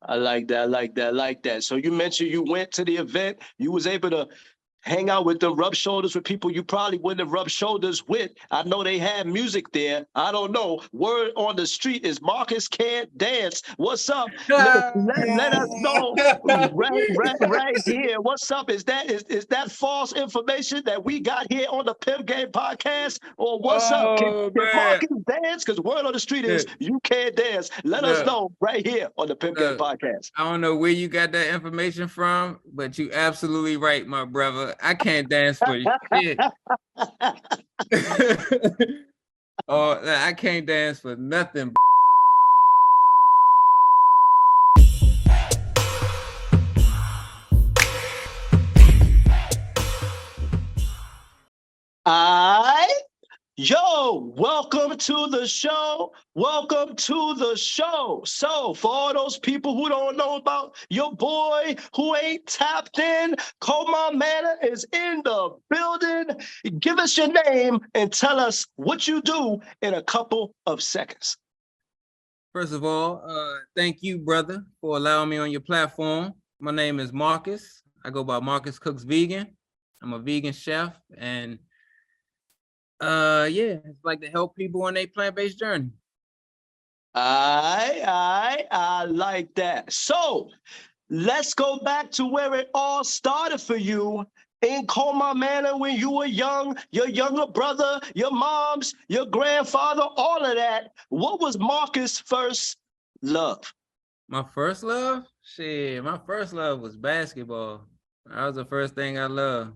I like that. I like that. I like that. So you mentioned you went to the event. You was able to hang out with them, rub shoulders with people you probably wouldn't have rubbed shoulders with. I know they had music there. I don't know. Word on the street is Marcus can't dance. What's up? Let us know right here. What's up? Is that false information that we got here on the Pimp Game Podcast? Or what's up? Oh Can man. Marcus dance? Because word on the street is Look, you can't dance. Let us look, know right here on the Pimp Game look. Podcast. I don't know where you got that information from, but you absolutely right, my brother. I can't dance for shit. Oh, I can't dance for nothing. Welcome to the show. Welcome to the show. So, for all those people who don't know about your boy who ain't tapped in, Colmar Manor is in the building. Give us your name and tell us what you do in a couple of seconds. First of all, thank you, brother, for allowing me on your platform. My name is Marcus. I go by Marcus Cooks Vegan. I'm a vegan chef, and yeah, it's like to help people on their plant-based journey. I like that. So let's go back to where it all started for you in Colmar Manor when you were young, your younger brother, your mom's, your grandfather, all of that. What was Marcus' first love? My first love? Shit, my first love was basketball. That was the first thing I loved.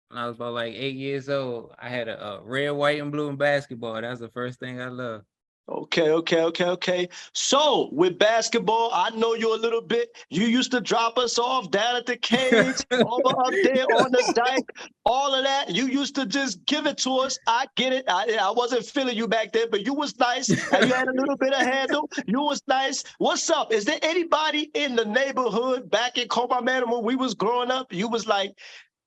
When I was about like 8 years old, I had a red, white, and blue in basketball. That was the first thing I loved. Okay. So with basketball, I know you a little bit. You used to drop us off down at the cage, over up there on the dike, all of that. You used to just give it to us. I get it. I wasn't feeling you back then, but you was nice. And you had a little bit of handle. You was nice. What's up? Is there anybody in the neighborhood back in Colmar Manor when we was growing up? You was like,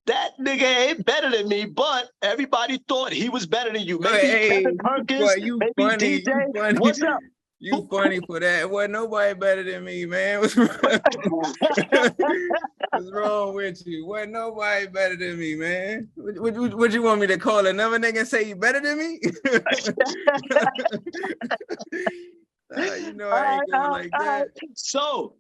that nigga ain't better than me, but everybody thought he was better than you. Maybe Kevin Perkins, maybe funny, DJ. What's up? You funny for that. Wasn't nobody better than me, man. What's wrong with you? Wasn't nobody better than me, man. What you want me to call another nigga and say you better than me? You know I ain't going like that. So,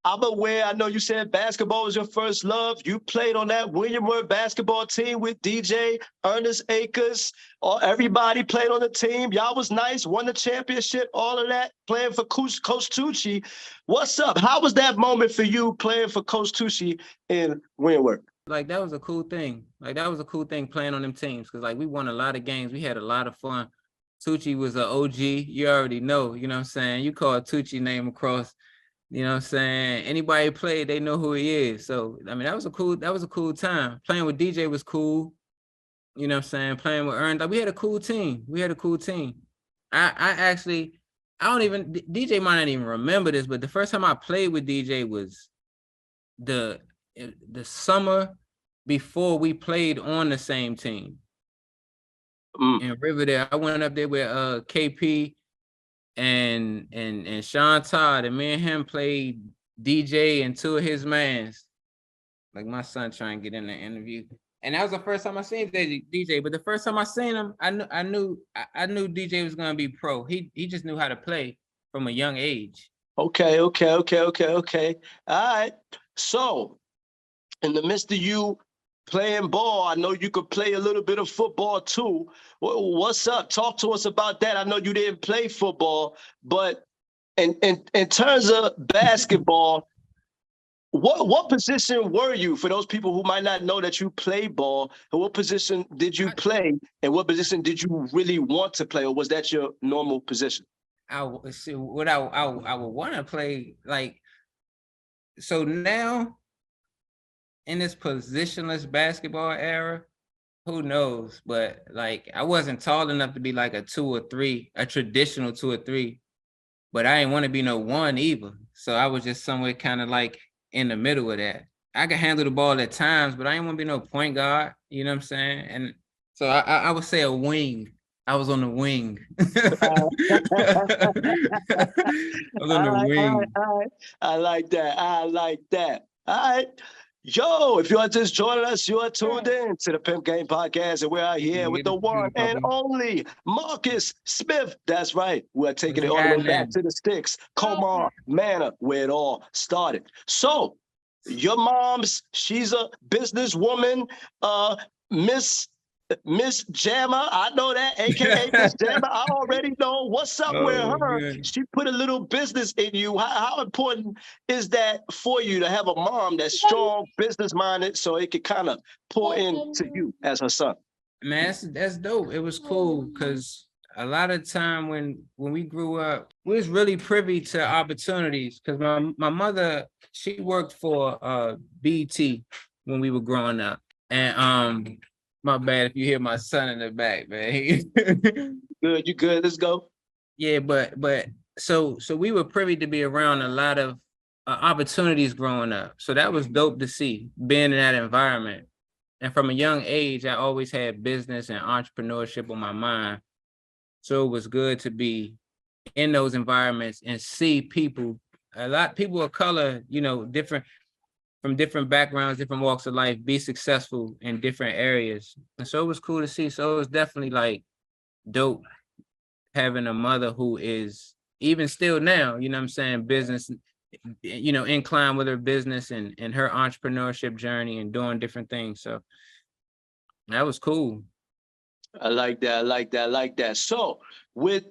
I'm aware, I know you said basketball was your first love. You played on that William Word basketball team with DJ, Ernest Akers, or everybody played on the team. Y'all was nice, won the championship, all of that, playing for Coach Tucci. What's up? How was that moment for you playing for Coach Tucci in William Word? Like, that was a cool thing. Like, that was a cool thing playing on them teams because, like, we won a lot of games. We had a lot of fun. Tucci was an OG. You already know, you know what I'm saying? You call Tucci name across, you know what I'm saying? Anybody played, they know who he is. So, I mean, that was a cool time. Playing with DJ was cool. You know what I'm saying? Playing with Ern, like, we had a cool team. I don't even, DJ might not even remember this, but the first time I played with DJ was the summer before we played on the same team. In Riverdale. I went up there with KP and Sean Todd, and me and him played DJ and two of his mans. Like, my son trying to get in the interview. And that was the first time I seen DJ. But the first time I seen him, I knew DJ was gonna be pro. He just knew how to play from a young age. Okay. All right. So, in the midst of you playing ball, I know you could play a little bit of football too. What's up? Talk to us about that. I know you didn't play football, but in terms of basketball, what position were you? For those people who might not know that you play ball, what position did you play, and what position did you really want to play, or was that your normal position? I would want to play, like, so now in this positionless basketball era, who knows? But, like, I wasn't tall enough to be like a 2 or 3, a traditional 2 or 3, but I didn't want to be no 1 either. So I was just somewhere kind of like in the middle of that. I could handle the ball at times, but I didn't want to be no point guard. You know what I'm saying? And so I would say a wing. I was on the wing. I was on All the right, all right, wing. all right. I like that. I like that. All right. Yo, if you are just joining us, you are tuned in to the Pimp Game Podcast, and we are here with the one and only Marques Smith. That's right. We're taking it all the way back to the sticks, Colmar Manor, where it all started. So, your mom's, she's a businesswoman, Miss Jammer, I know that, aka Miss Jammer. I already know what's up with her. Good. She put a little business in you. How important is that for you to have a mom that's strong, business minded, so it could kind of pour into you as her son? Man, that's dope. It was cool because a lot of time when we grew up, we was really privy to opportunities. Because my mother, she worked for BT when we were growing up, and my bad if you hear my son in the back, man. Good, you good? Let's go. Yeah, but so we were privy to be around a lot of opportunities growing up. So that was dope to see, being in that environment. And from a young age, I always had business and entrepreneurship on my mind. So it was good to be in those environments and see people, a lot of people of color, you know, different from different backgrounds, different walks of life, be successful in different areas. And so it was cool to see. So it was definitely like dope having a mother who is even still now, you know what I'm saying, business, you know, inclined with her business and her entrepreneurship journey and doing different things. So that was cool. I like that. I like that. I like that. So with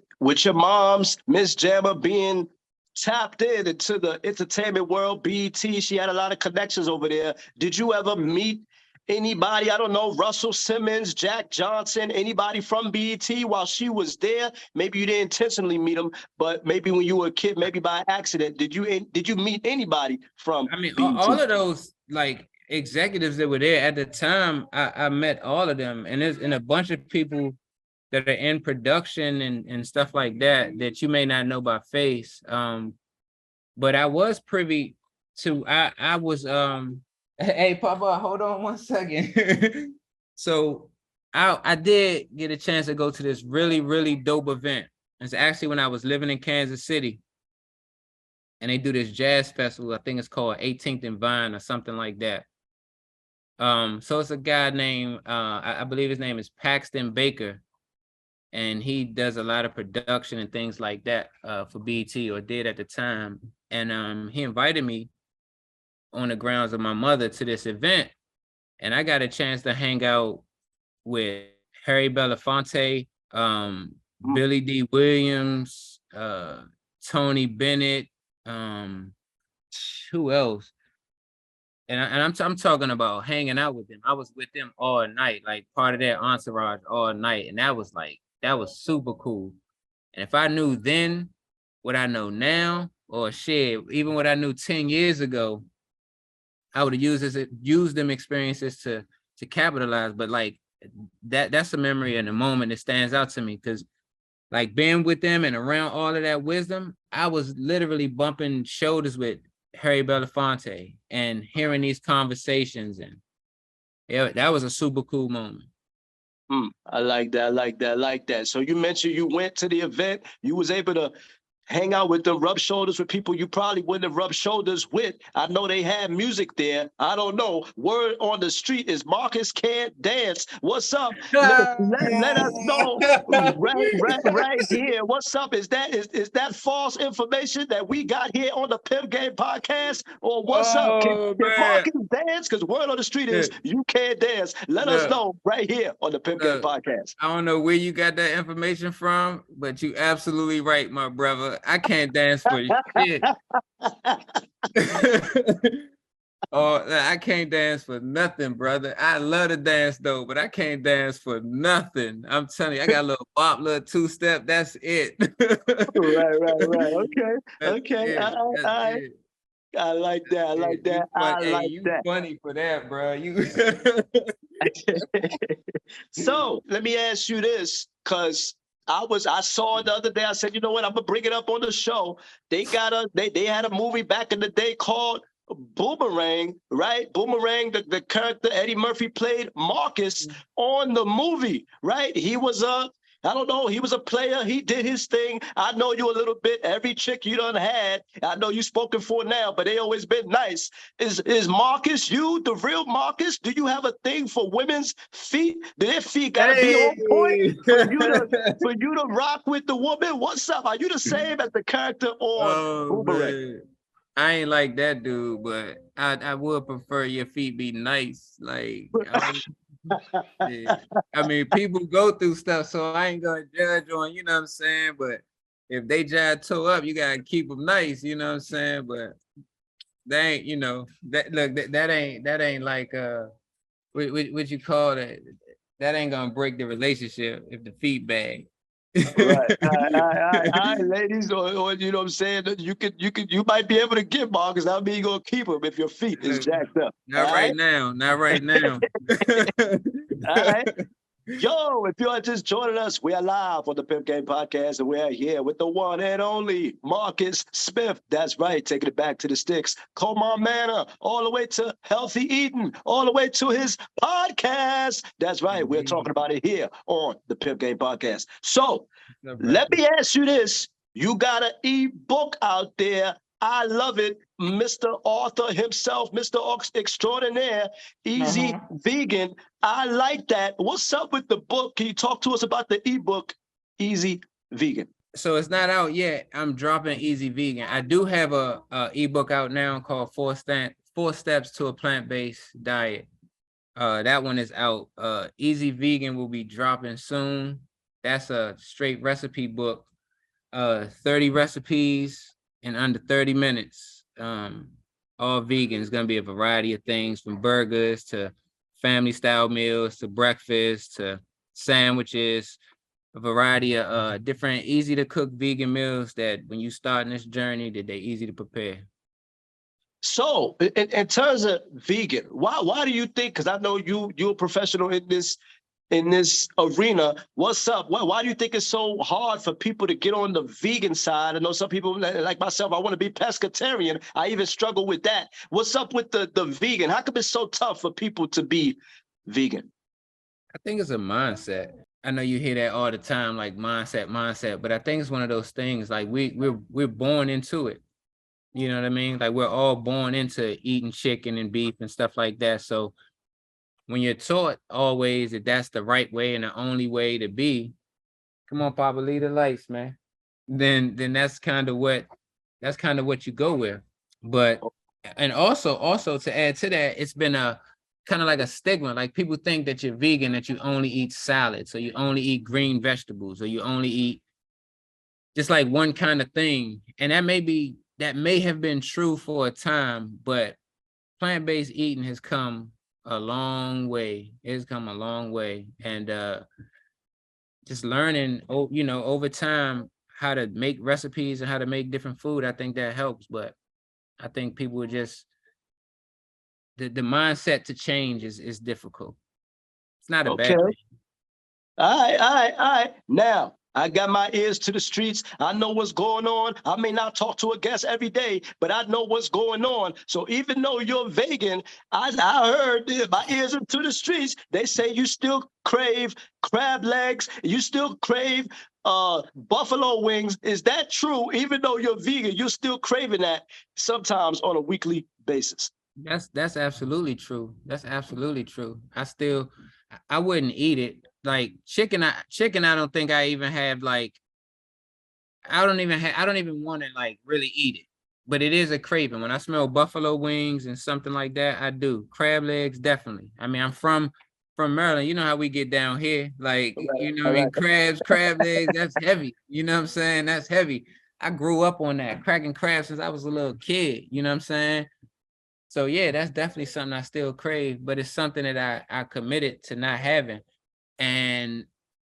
your mom's, Miss Jammer, being tapped into the entertainment world, BET, she had a lot of connections over there. Did you ever meet anybody, I don't know, Russell Simmons, Jack Johnson, anybody from BET while she was there? Maybe you didn't intentionally meet them, but maybe when you were a kid, maybe by accident, did you meet anybody from BET? All of those like executives that were there at the time, I met all of them, and there's a bunch of people that are in production and stuff like that you may not know by face. But I was privy to, I was, hey, Papa, hold on 1 second. So I did get a chance to go to this really, really dope event. It's actually when I was living in Kansas City. And they do this jazz festival. I think it's called 18th and Vine or something like that. So it's a guy named, I believe his name is Paxton Baker. And he does a lot of production and things like that for BET, or did at the time. And he invited me on the grounds of my mother to this event. And I got a chance to hang out with Harry Belafonte, Billy D. Williams, Tony Bennett, who else? And I'm talking about hanging out with them. I was with them all night, like part of their entourage all night. And that was super cool. And if I knew then what I know now, or shit, even what I knew 10 years ago, I would have used them experiences to capitalize. But like that's a memory and a moment that stands out to me, because like being with them and around all of that wisdom, I was literally bumping shoulders with Harry Belafonte and hearing these conversations, and yeah, that was a super cool moment. I like that. I like that. I like that. So you mentioned you went to the event. You was able to hang out with them, rub shoulders with people you probably wouldn't have rubbed shoulders with. I know they had music there. I don't know. Word on the street is Marques can't dance. What's up? Let us know right here. What's up? Is that false information that we got here on the Pimp Game Podcast? Or what's up? Can Marques dance? Because word on the street is you can't dance. Let us know right here on the Pimp Game Podcast. I don't know where you got that information from, but you absolutely right, my brother. I can't dance for shit. Oh, I can't dance for nothing, brother. I love to dance though, but I can't dance for nothing. I'm telling you, I got a little bop, little two-step. That's it. Right. Okay. I like that. I like that. I like that. Funny for that, bro. You. So let me ask you this, because I saw it the other day. I said, you know what? I'm gonna bring it up on the show. They had a movie back in the day called Boomerang, right? Boomerang, the character Eddie Murphy played Marques on the movie, right? He was I don't know. He was a player. He did his thing. I know you a little bit. Every chick you done had, I know you spoken for now, but they always been nice. Is Marques you the real Marques? Do you have a thing for women's feet? Do their feet gotta be on point for you to rock with the woman? What's up? Are you the same as the character on Boomerang? Man. I ain't like that dude, but I would prefer your feet be nice. Like, yeah. I mean, people go through stuff, so I ain't gonna judge on, you know what I'm saying? But if they jive toe up, you gotta keep them nice, you know what I'm saying? But they ain't, you know, that ain't like what you call that? That ain't gonna break the relationship if the feet bag. Right. All right, ladies, or you know what I'm saying? You might be able to get Marques. That mean you're gonna keep him if your feet is jacked up. Not right now. Not right now. All right. Yo, if you are just joining us, we are live on the Pimp Game Podcast, and we are here with the one and only Marques Smith. That's right, taking it back to the sticks. Colmar Manor, all the way to healthy eating, all the way to his podcast. That's right, we're talking about it here on the Pimp Game Podcast. So, let me ask you this. You got an ebook out there. I love it. Mr. Author himself, Mr. Extraordinaire, Easy Vegan. I like that. What's up with the book? Can you talk to us about the ebook, Easy Vegan? So it's not out yet. I'm dropping Easy Vegan. I do have a ebook out now called Four Steps to a Plant-Based Diet. That one is out. Easy Vegan will be dropping soon. That's a straight recipe book. 30 recipes in under 30 minutes. All vegan. It's gonna be a variety of things, from burgers to family style meals to breakfast to sandwiches, a variety of different easy to cook vegan meals that when you start in this journey that they're easy to prepare. So in terms of vegan, why do you think, because I know you're a professional in this arena, what's up? Why do you think it's so hard for people to get on the vegan side? I know some people like myself, I want to be pescatarian. I even struggle with that. What's up with the vegan? How come it's so tough for people to be vegan? I think it's a mindset. I know you hear that all the time, like mindset, but I think it's one of those things, like we're born into it. You know what I mean? Like we're all born into eating chicken and beef and stuff like that. So when you're taught always that that's the right way and the only way to be, come on, Papa, lead the lights, man. Then that's kind of what you go with. But and also to add to that, it's been a kind of like a stigma. Like people think that you're vegan, that you only eat salads, or you only eat green vegetables, or you only eat just like one kind of thing. And that may have been true for a time, but plant-based eating has come a long way. It's come a long way. And just learning, over time, how to make recipes and how to make different food, I think that helps. But I think people would just, the mindset to change is difficult. It's not a bad thing. All right. Now, I got my ears to the streets. I know what's going on. I may not talk to a guest every day, but I know what's going on. So even though you're vegan, I heard my ears are to the streets. They say you still crave crab legs. You still crave buffalo wings. Is that true? Even though you're vegan, you're still craving that sometimes on a weekly basis. That's absolutely true. That's absolutely true. I wouldn't eat it. Like chicken, I don't think I even have, like, I don't even want to like really eat it, but it is a craving. When I smell buffalo wings and something like that, I do. Crab legs, definitely. I mean, I'm from Maryland. You know how we get down here, like, crab legs, that's heavy. You know what I'm saying? That's heavy. I grew up on that, cracking crabs since I was a little kid. You know what I'm saying? So yeah, that's definitely something I still crave, but it's something that I committed to not having. And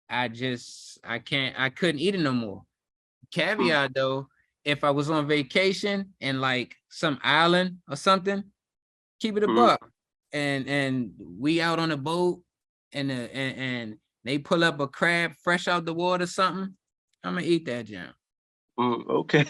I couldn't eat it no more. Caveat though, if I was on vacation in like some island or something, keep it a buck. And we out on a boat and they pull up a crab fresh out the water or something, I'm gonna eat that jam. Okay.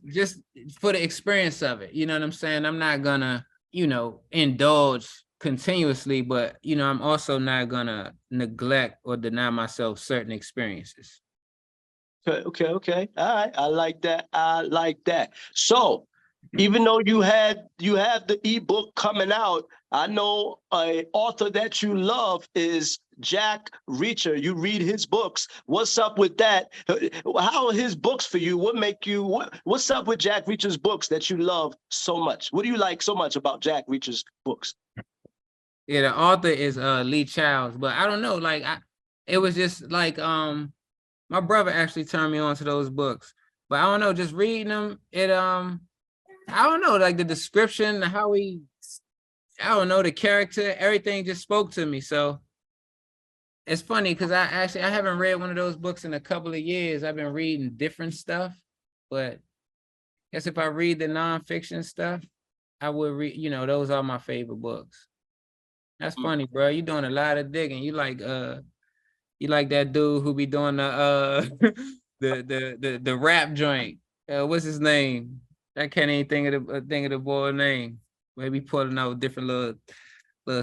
Just for the experience of it. You know what I'm saying? I'm not gonna, indulge continuously, but I'm also not gonna neglect or deny myself certain experiences. Okay. All right. I like that. So, even though you have the ebook coming out, I know an author that you love is Jack Reacher. You read his books. What's up with that? How are his books for you? What's up with Jack Reacher's books that you love so much? What do you like so much about Jack Reacher's books? Yeah, the author is Lee Childs, but I don't know, like it was just like my brother actually turned me on to those books, but I don't know, just reading them, I don't know, like the description, I don't know, the character, everything just spoke to me. So it's funny because I haven't read one of those books in a couple of years. I've been reading different stuff, but I guess if I read the nonfiction stuff, I would read, those are my favorite books. That's funny, bro. You doing a lot of digging. You like that dude who be doing the the rap joint. What's his name? I can't even think of the boy's name. Maybe pulling out different little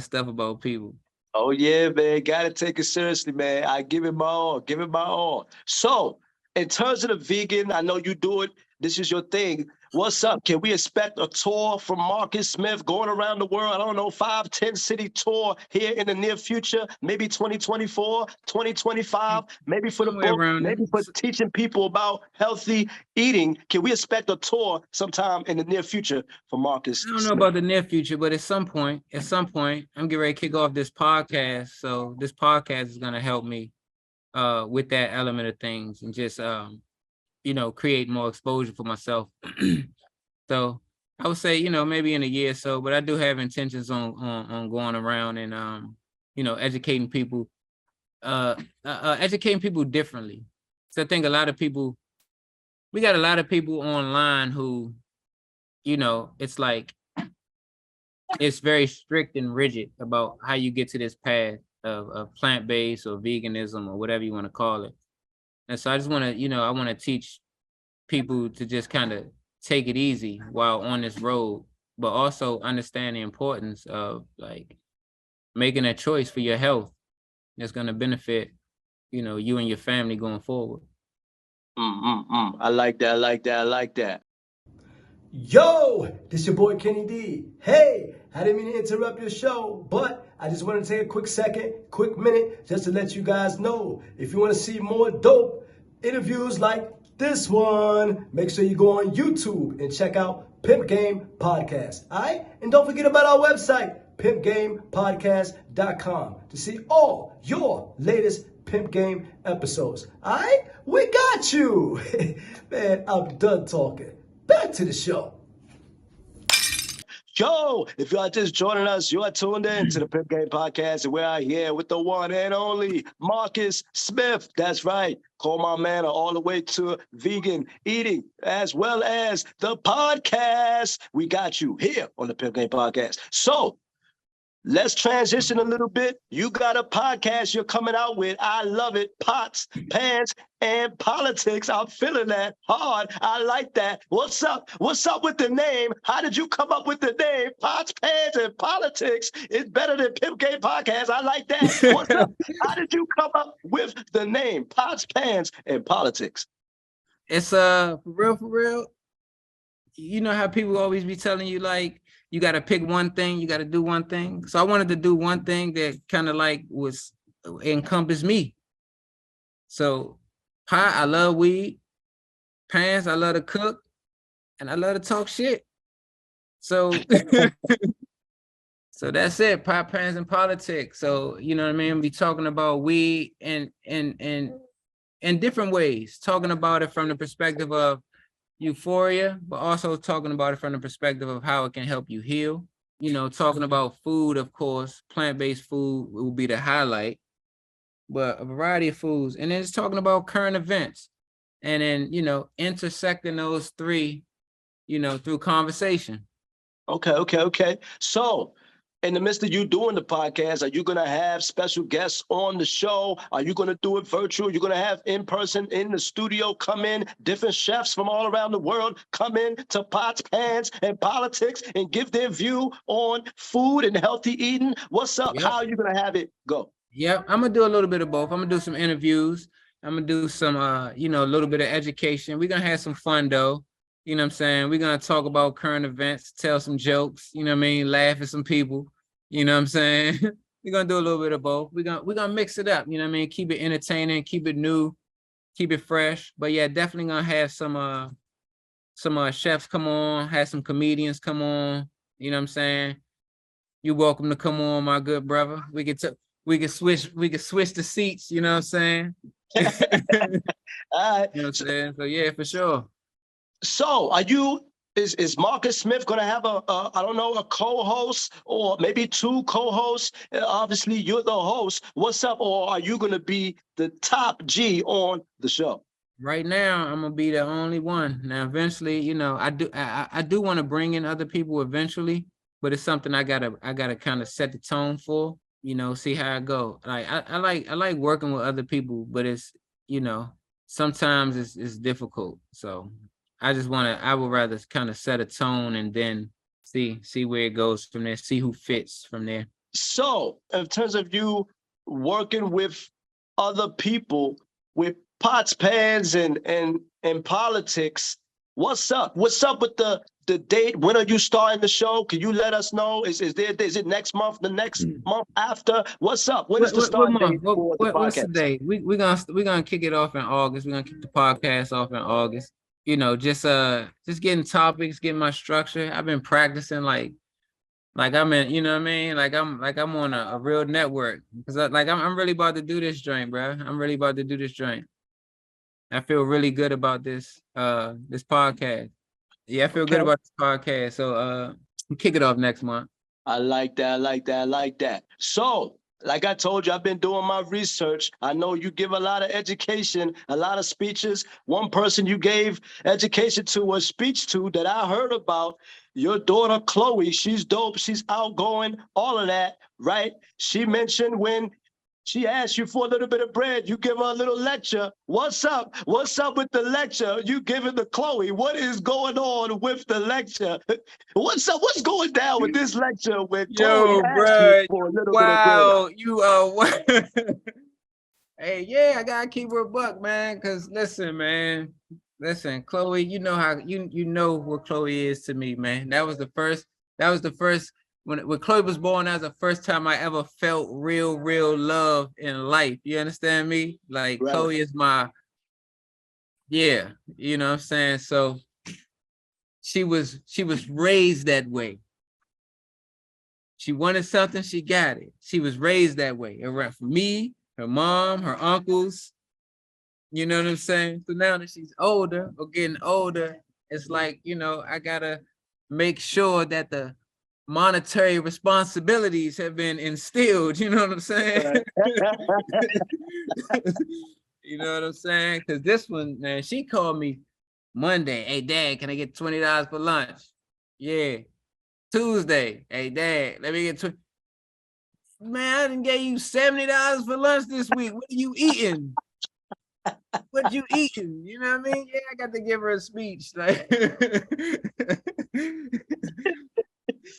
stuff about people. Oh yeah, man. Gotta take it seriously, man. I give it my all. So, in terms of the vegan, I know you do it. This is your thing. What's up? Can we expect a tour from Marques Smith going around the world? I don't know, 5-10 city tour here in the near future, maybe 2024, 2025, maybe for the book, maybe for teaching people about healthy eating. Can we expect a tour sometime in the near future for Marques I don't know Smith? about the near future, but at some point, I'm getting ready to kick off this podcast. So this podcast is going to help me with that element of things and just create more exposure for myself. So I would say, maybe in a year or so, but I do have intentions on going around and educating people differently. So I think we got a lot of people online who, it's like it's very strict and rigid about how you get to this path of plant-based or veganism or whatever you want to call it. And so I just want to, I want to teach people to just kind of take it easy while on this road, but also understand the importance of like making a choice for your health that's going to benefit, you and your family going forward. I like that. Yo, this your boy Kenny D. Hey, I didn't mean to interrupt your show, but I just want to take a quick minute, just to let you guys know, if you want to see more dope interviews like this one, make sure you go on YouTube and check out Pimp Game Podcast. All right? And don't forget about our website, pimpgamepodcast.com, to see all your latest Pimp Game episodes. All right? We got you. Man, I'm done talking. Back to the show. Yo, if you are just joining us, you are tuned in to the Pimp Game Podcast, and we are here with the one and only Marques Smith. That's right, Colmar Manor, all the way to vegan eating, as well as the podcast. We got you here on the Pimp Game Podcast. So, let's transition a little bit. You got a podcast you're coming out with. I love it. Pots, Pans, and Politics. I'm feeling that hard. I like that. What's up? What's up with the name? How did you come up with the name? Pots, Pans, and Politics. It's better than Pimp Game Podcast. I like that. What's up? How did you come up with the name Pots, Pans, and Politics? It's for real. You know how people always be telling you like, you got to pick one thing, you got to do one thing. So I wanted to do one thing that kind of like encompass me. So pot, I love weed. Pans, I love to cook. And I love to talk shit. So so that's it, pot, pans, and politics. So, you know what I mean? Be talking about weed in different ways, talking about it from the perspective of euphoria, but also talking about it from the perspective of how it can help you heal. Talking about food, of course, plant-based food will be the highlight, but a variety of foods. And then it's talking about current events. And then, intersecting those three, through conversation. Okay. So in the midst of you doing the podcast, are you going to have special guests on the show? Are you going to do it virtual? You're going to have in person in the studio come in, different chefs from all around the world come in to Pots, Pans, and Politics and give their view on food and healthy eating? What's up? Yep. How are you going to have it go? Yeah, I'm gonna do a little bit of both. I'm gonna do some interviews. I'm gonna do some, a little bit of education. We're gonna have some fun though. You know what I'm saying? We're gonna talk about current events, tell some jokes. You know what I mean? Laugh at some people. You know what I'm saying? We're gonna do a little bit of both. We're gonna mix it up. You know what I mean? Keep it entertaining, keep it new, keep it fresh. But yeah, definitely gonna have some chefs come on, have some comedians come on. You know what I'm saying? You're welcome to come on, my good brother. We can switch the seats, you know what I'm saying? All right. You know what I'm saying? So yeah, for sure. So is Marques Smith going to have a co-host or maybe two co-hosts? Obviously, you're the host. What's up? Or are you going to be the top G on the show? Right now, I'm gonna be the only one. Now, eventually, I do want to bring in other people eventually, but it's something I gotta kind of set the tone for. See how it go. Like I like working with other people, but it's sometimes it's difficult. So I would rather kind of set a tone and then see where it goes from there, see who fits from there. So in terms of you working with other people with pots, pans, and politics, what's up? What's up with the date? When are you starting the show? Can you let us know? Is it next month? The next month after? What's up? When is the start date for the podcast? What's the date? We're gonna kick it off in August. We're gonna kick the podcast off in August. Just getting topics, getting my structure. I've been practicing like I'm in, you know what I mean? Like I'm on a real network because I'm really about to do this joint, bro. I'm really about to do this joint. I feel really good about this podcast. Yeah, I feel good about this podcast. So we'll kick it off next month. I like that. So, like I told you, I've been doing my research. I know you give a lot of education, a lot of speeches. One person you gave education to or speech to that I heard about, your daughter, Chloe. She's dope. She's outgoing, all of that, right? She mentioned when she asked you for a little bit of bread, you give her a little lecture. What's up? What's up with the lecture? You give it to Chloe. What is going on with the lecture? What's up? What's going down with this lecture with Chloe asked you for a little bit of bread? Hey, yeah, I gotta keep her a buck, man. Cause listen, Chloe, you know how you know what Chloe is to me, man. That was the first. When Chloe was born, that was the first time I ever felt real love in life. You understand me? Like right. Chloe is you know what I'm saying? So she was raised that way. She wanted something, she got it. She was raised that way. Around for me, her mom, her uncles. You know what I'm saying? So now that she's older or getting older, it's like, I gotta make sure that the monetary responsibilities have been instilled, you know what I'm saying? You know what I'm saying? Because this one, man, she called me Monday. Hey, Dad, can I get $20 for lunch? Yeah. Tuesday. Hey, Dad, let me get Man, I didn't get you $70 for lunch this week. What are you eating? What you eating? You know what I mean? Yeah, I got to give her a speech. Like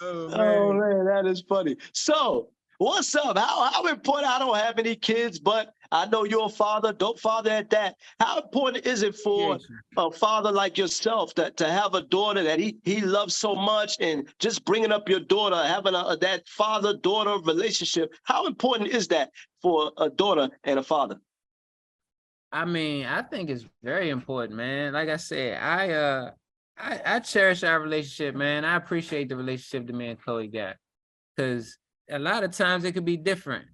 Oh man, that is funny. So, what's up? How important? I don't have any kids, but I know you're a father, dope father at that. How important is it for a father like yourself to have a daughter that he loves so much, and just bringing up your daughter, having that father-daughter relationship? How important is that for a daughter and a father? I mean, I think it's very important, man. Like I said, I cherish our relationship, man. I appreciate the relationship that me and Chloe got, because a lot of times it could be different.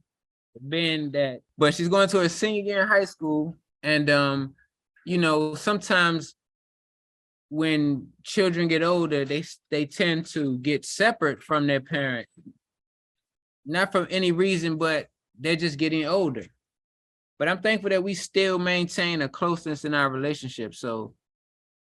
But she's going to her senior year in high school, and sometimes when children get older, they tend to get separate from their parent, not from any reason, but they're just getting older. But I'm thankful that we still maintain a closeness in our relationship. So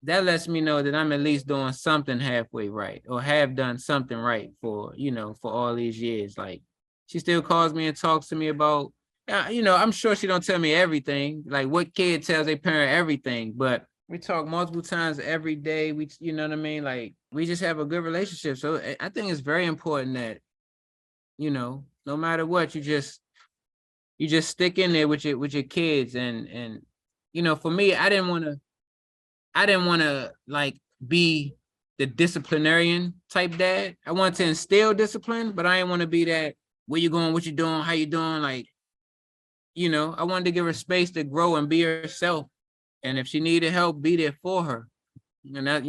that lets me know that I'm at least doing something halfway right, or have done something right for, for all these years. Like, she still calls me and talks to me about, I'm sure she don't tell me everything. Like, what kid tells their parent everything? But we talk multiple times every day. We, you know what I mean? Like, we just have a good relationship. So I think it's very important that, no matter what, you just stick in there with your kids. And for me, I didn't want to like be the disciplinarian type dad. I wanted to instill discipline, but I didn't want to be that, where you going, what you doing, how you doing? Like, I wanted to give her space to grow and be herself. And if she needed help, be there for her. And that.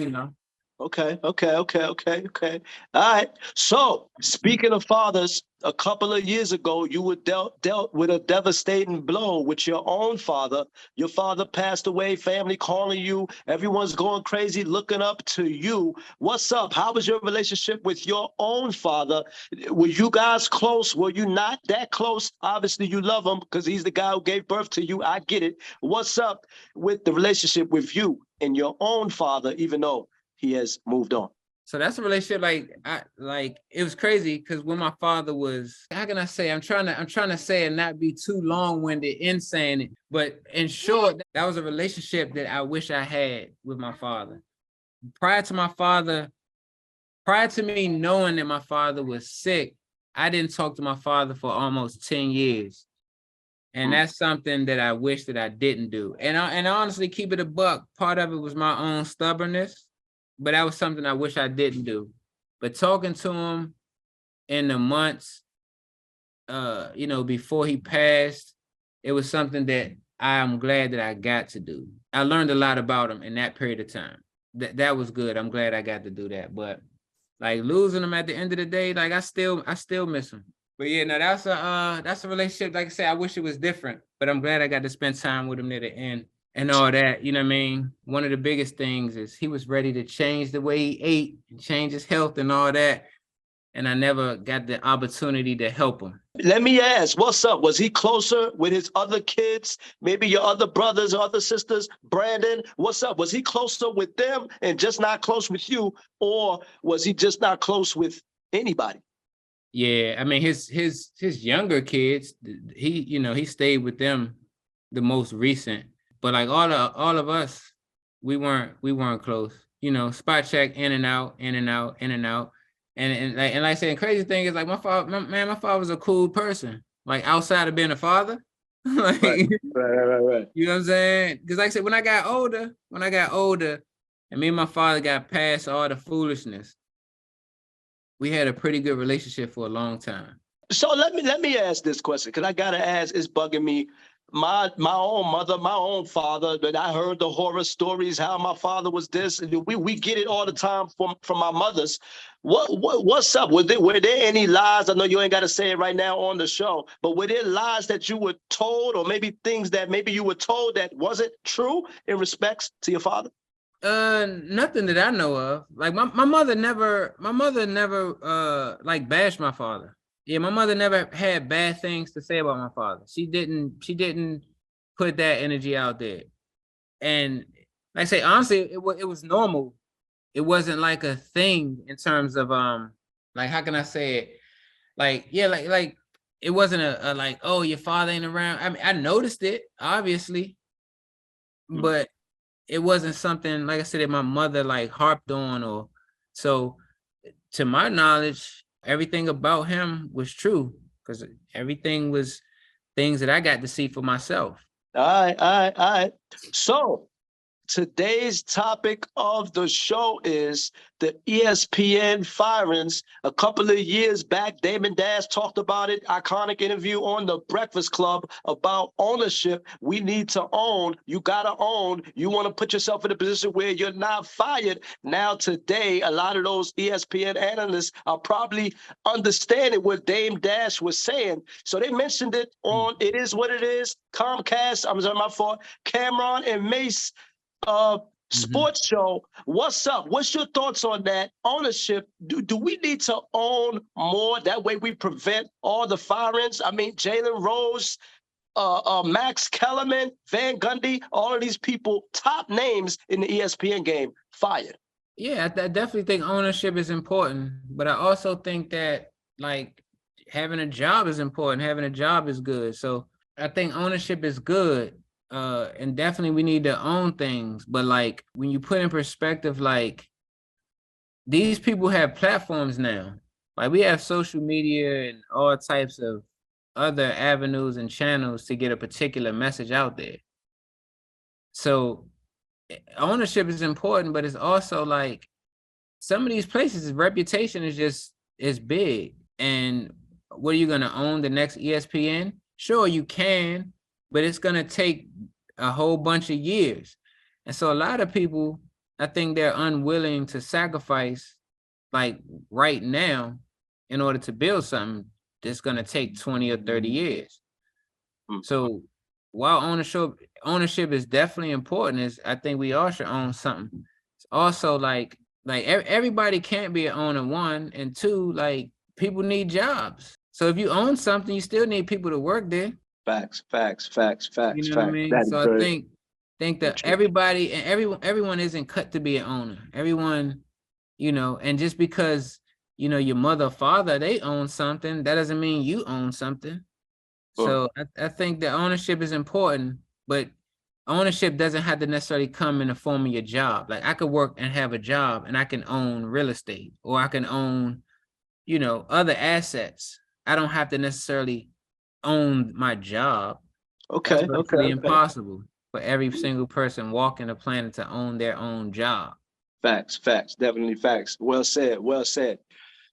Okay. All right. So, speaking of fathers, a couple of years ago, you were dealt with a devastating blow with your own father. Your father passed away, family calling you, everyone's going crazy, looking up to you. What's up? How was your relationship with your own father? Were you guys close? Were you not that close? Obviously, you love him because he's the guy who gave birth to you. I get it. What's up with the relationship with you and your own father, even though he has moved on? So that's a relationship. It was crazy because when my father was, how can I say? I'm trying to say and not be too long-winded in saying it, but in short, that was a relationship that I wish I had with my father. Prior to me knowing that my father was sick, I didn't talk to my father for almost 10 years. And that's something that I wish that I didn't do. And honestly, keep it a buck, part of it was my own stubbornness. But that was something I wish I didn't do. But talking to him in the months, before he passed, it was something that I'm glad that I got to do. I learned a lot about him in that period of time. That was good. I'm glad I got to do that. But like losing him at the end of the day, like I still miss him. But yeah, no, that's a relationship. Like I said, I wish it was different, but I'm glad I got to spend time with him near the end. And all that, you know what I mean? One of the biggest things is he was ready to change the way he ate and change his health and all that. And I never got the opportunity to help him. Let me ask, what's up? Was he closer with his other kids? Maybe your other brothers or other sisters? Brandon, what's up? Was he closer with them and just not close with you? Or was he just not close with anybody? Yeah, I mean, his younger kids, he stayed with them the most recent. But like all of us, we weren't close. Spot check, in and out. And like I said, crazy thing is like my father was a cool person. Like outside of being a father. Like, right. You know what I'm saying? Because like I said, when I got older, and me and my father got past all the foolishness, we had a pretty good relationship for a long time. So let me ask this question, because I gotta ask, it's bugging me. My own mother, my own father, but I heard the horror stories, how my father was this. We get it all the time from our mothers. What's up? Were there any lies? I know you ain't got to say it right now on the show, but were there lies that you were told, or maybe things that maybe you were told that wasn't true in respects to your father? Nothing that I know of. Like my mother never like bashed my father. Yeah, my mother never had bad things to say about my father. She didn't put that energy out there. And like I say, honestly, it was normal. It wasn't like a thing in terms of like, how can I say it? Like, yeah, like it wasn't a like, oh, your father ain't around. I mean, I noticed it, obviously, but it wasn't something, like I said, that my mother like harped on. Or so to my knowledge, everything about him was true, because everything was things that I got to see for myself. All right. So today's topic of the show is the ESPN firings. A couple of years back, Damon Dash talked about it. Iconic interview on the Breakfast Club about ownership. We need to own. You got to own. You want to put yourself in a position where you're not fired. Now, today, a lot of those ESPN analysts are probably understanding what Dame Dash was saying. So they mentioned it on It Is What It Is, Comcast, my fault, Cameron and Mace sports show. What's up? What's your thoughts on that? Ownership. Do we need to own more? That way we prevent all the firings. I mean, Jalen Rose Max Kellerman, Van Gundy, all of these people, top names in the ESPN game, fired. Yeah, I definitely think ownership is important, but I also think that like having a job is important. Having a job is good. So I think ownership is good. And definitely we need to own things. But like when you put in perspective, like these people have platforms now. Like we have social media and all types of other avenues and channels to get a particular message out there. So ownership is important, but it's also like some of these places' reputation is big. And what are you gonna own the next ESPN? Sure, you can, but it's gonna take a whole bunch of years. And so a lot of people, I think they're unwilling to sacrifice like right now in order to build something that's gonna take 20 or 30 years. So while ownership is definitely important, is I think we all should own something. It's also like everybody can't be an owner, one, and two, like people need jobs. So if you own something, you still need people to work there. Facts. You know what I mean? So I think that everybody and everyone isn't cut to be an owner. Everyone, and just because your mother or father, they own something, that doesn't mean you own something. So I think that ownership is important, but ownership doesn't have to necessarily come in the form of your job. Like I could work and have a job and I can own real estate, or I can own, other assets. I don't have to necessarily own my job. Okay. That's virtually impossible for every single person walking the planet to own their own job. Facts, definitely facts. Well said.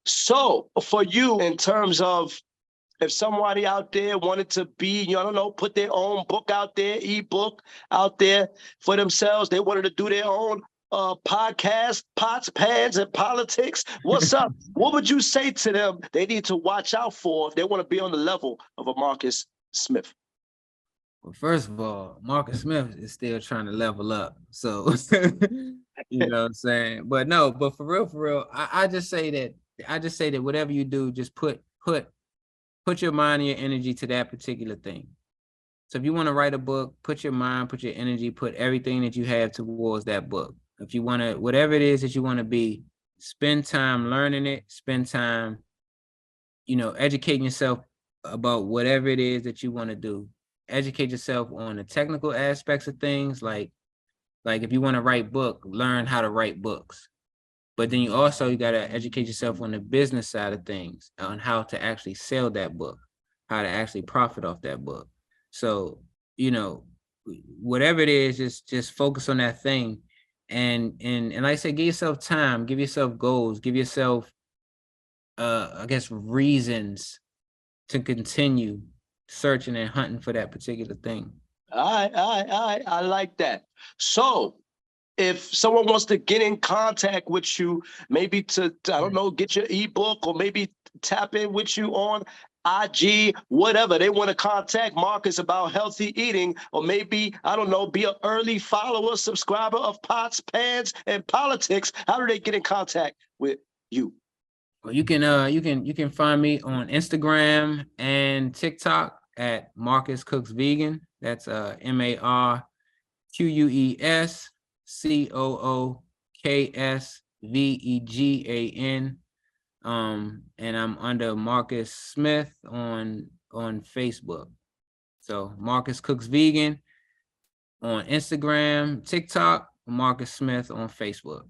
So for you, in terms of if somebody out there wanted to be, I don't know, put their own book out there, ebook out there for themselves, they wanted to do their own podcast, pots, pans, and politics. What's up? What would you say to them they need to watch out for if they want to be on the level of a Marques Smith? Well, first of all, Marques Smith is still trying to level up. So, you know what I'm saying? But for real, I just say that whatever you do, just put your mind and your energy to that particular thing. So if you want to write a book, put your mind, put your energy, put everything that you have towards that book. If you want to, whatever it is that you want to be, spend time learning it, spend time, educating yourself about whatever it is that you want to do. Educate yourself on the technical aspects of things. Like if you want to write book, learn how to write books. But then you got to educate yourself on the business side of things, on how to actually sell that book, how to actually profit off that book. So, whatever it is, just focus on that thing. And like I said, give yourself time, give yourself goals, give yourself, reasons to continue searching and hunting for that particular thing. All right. I like that. So if someone wants to get in contact with you, maybe to, I don't know, get your ebook, or maybe tap in with you on IG, whatever, they want to contact Marques about healthy eating, or maybe, I don't know, be an early follower, subscriber of Pots, Pans, and Politics, how do they get in contact with you? Well, you can find me on Instagram and TikTok at Marques Cooks Vegan. That's MarquesCooksVegan. And I'm under Marques Smith on Facebook. So Marques Cooks Vegan on Instagram, TikTok, Marques Smith on Facebook.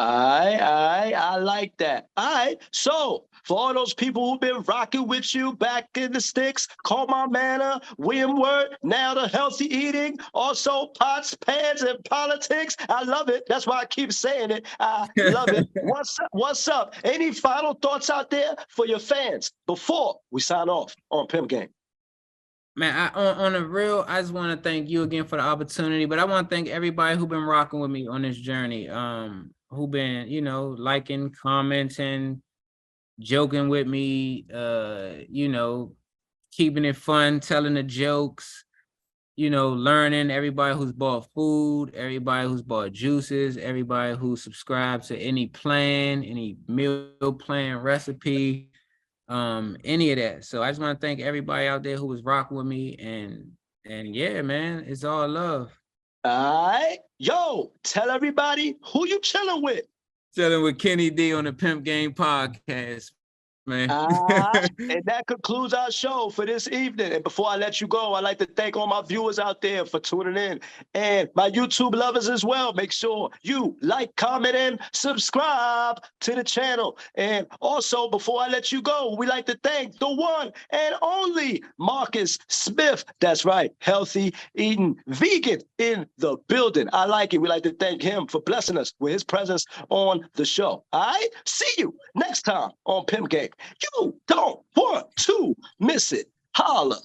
I like that. All right. So for all those people who've been rocking with you back in the sticks, Colmar Manor, William Word, now the healthy eating, also Pots, Pans, and Politics. I love it. That's why I keep saying it. I love it. What's up? Any final thoughts out there for your fans before we sign off on Pimp Game? Man, on a real, I just want to thank you again for the opportunity, but I want to thank everybody who's been rocking with me on this journey. Who been, liking, commenting, joking with me, keeping it fun, telling the jokes, learning, everybody who's bought food, everybody who's bought juices, everybody who subscribed to any plan, any meal plan recipe, any of that. So I just want to thank everybody out there who was rocking with me, and yeah, man, it's all love. All right. Yo, tell everybody who you chilling with. Chilling with Kenny D on the Pimp Game Podcast, man. And that concludes our show for this evening. And before I let you go, I'd like to thank all my viewers out there for tuning in, and my YouTube lovers as well. Make sure you like, comment, and subscribe to the channel. And also, before I let you go, we like to thank the one and only Marques Smith. That's right, healthy eating vegan in the building. I like it. We like to thank him for blessing us with his presence on the show. All right, see you next time on Pimp Game. You don't want to miss it. Holla.